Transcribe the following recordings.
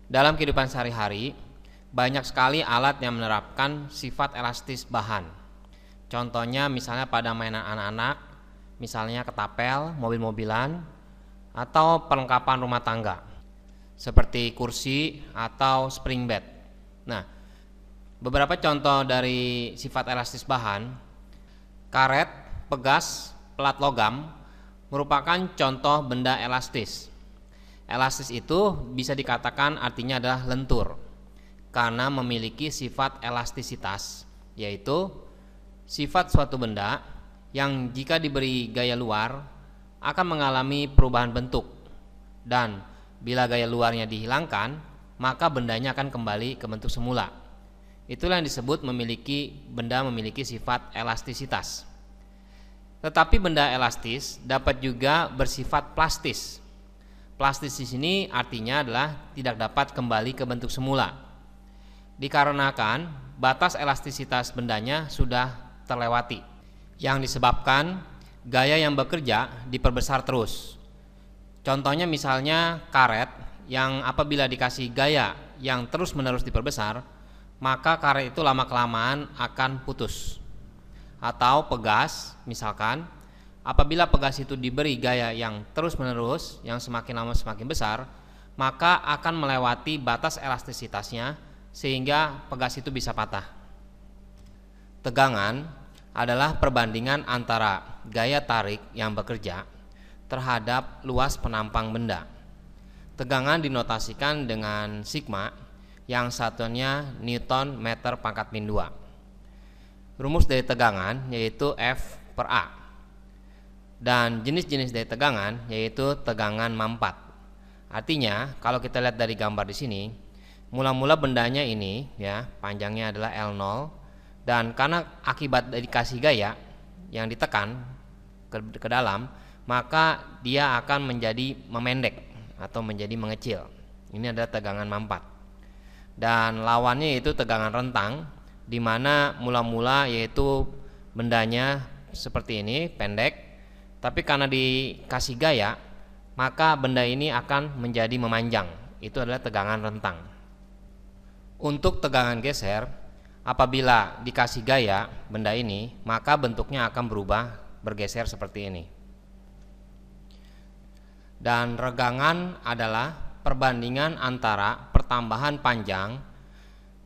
Dalam kehidupan sehari-hari, banyak sekali alat yang menerapkan sifat elastis bahan. Contohnya misalnya pada mainan anak-anak, misalnya ketapel, mobil-mobilan, atau perlengkapan rumah tangga, seperti kursi atau spring bed. Nah, beberapa contoh dari sifat elastis bahan: karet, pegas, pelat logam merupakan contoh benda elastis. Elastis itu bisa dikatakan artinya adalah lentur, karena memiliki sifat elastisitas, yaitu sifat suatu benda yang jika diberi gaya luar akan mengalami perubahan bentuk, dan bila gaya luarnya dihilangkan maka bendanya akan kembali ke bentuk semula. Itulah yang disebut benda memiliki sifat elastisitas. Tetapi benda elastis dapat juga bersifat plastis. Plastis di sini artinya adalah tidak dapat kembali ke bentuk semula, dikarenakan batas elastisitas bendanya sudah terlewati, yang disebabkan gaya yang bekerja diperbesar terus. Contohnya misalnya karet yang apabila dikasih gaya yang terus-menerus diperbesar, maka karet itu lama-kelamaan akan putus. Atau pegas misalkan, apabila pegas itu diberi gaya yang terus-menerus, yang semakin lama semakin besar, maka akan melewati batas elastisitasnya sehingga pegas itu bisa patah. Tegangan adalah perbandingan antara gaya tarik yang bekerja terhadap luas penampang benda. Tegangan dinotasikan dengan sigma yang satuannya Newton meter pangkat min 2. Rumus dari tegangan yaitu F per A. Dan jenis-jenis dari tegangan yaitu tegangan mampat. Artinya kalau kita lihat dari gambar di sini, mula-mula bendanya ini ya, panjangnya adalah L0, dan karena akibat dari kasih gaya yang ditekan ke dalam, maka dia akan menjadi memendek atau menjadi mengecil. Ini adalah tegangan mampat. Dan lawannya yaitu tegangan rentang, di mana mula-mula yaitu bendanya seperti ini, pendek, tapi karena dikasih gaya maka benda ini akan menjadi memanjang. Itu adalah tegangan rentang. Untuk tegangan geser, apabila dikasih gaya benda ini, maka bentuknya akan berubah bergeser seperti ini. Dan regangan adalah perbandingan antara pertambahan panjang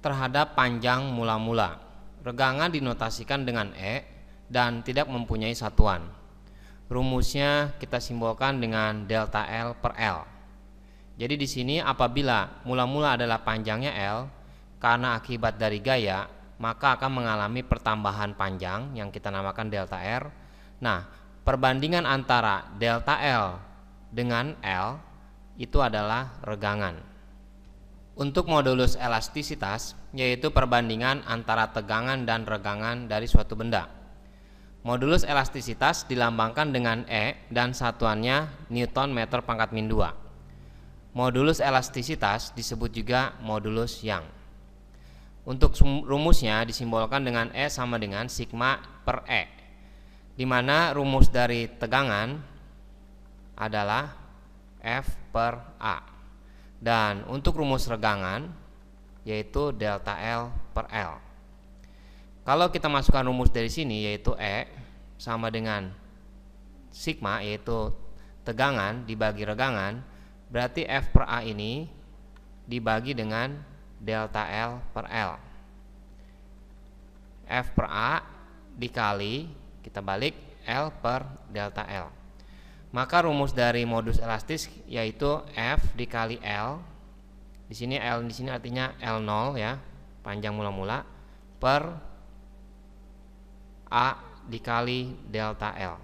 terhadap panjang mula-mula. Regangan dinotasikan dengan E dan tidak mempunyai satuan. Rumusnya kita simbolkan dengan delta L per L. Jadi di sini apabila mula-mula adalah panjangnya L, karena akibat dari gaya, maka akan mengalami pertambahan panjang yang kita namakan delta R. Nah, perbandingan antara delta L dengan L itu adalah regangan. Untuk modulus elastisitas, yaitu perbandingan antara tegangan dan regangan dari suatu benda. Modulus elastisitas dilambangkan dengan E dan satuannya Newton meter pangkat min 2. Modulus elastisitas disebut juga modulus Young. Untuk rumusnya disimbolkan dengan E sama dengan sigma per E, di mana rumus dari tegangan adalah F per A. Dan untuk rumus regangan yaitu delta L per L. Kalau kita masukkan rumus dari sini yaitu E sama dengan sigma yaitu tegangan dibagi regangan, berarti F per A ini dibagi dengan delta L per L. F per A dikali, kita balik, L per delta L. Maka rumus dari modulus elastis yaitu F dikali L. Di sini L di sini artinya L0 ya, panjang mula-mula, per A dikali delta L.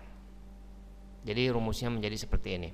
Jadi rumusnya menjadi seperti ini.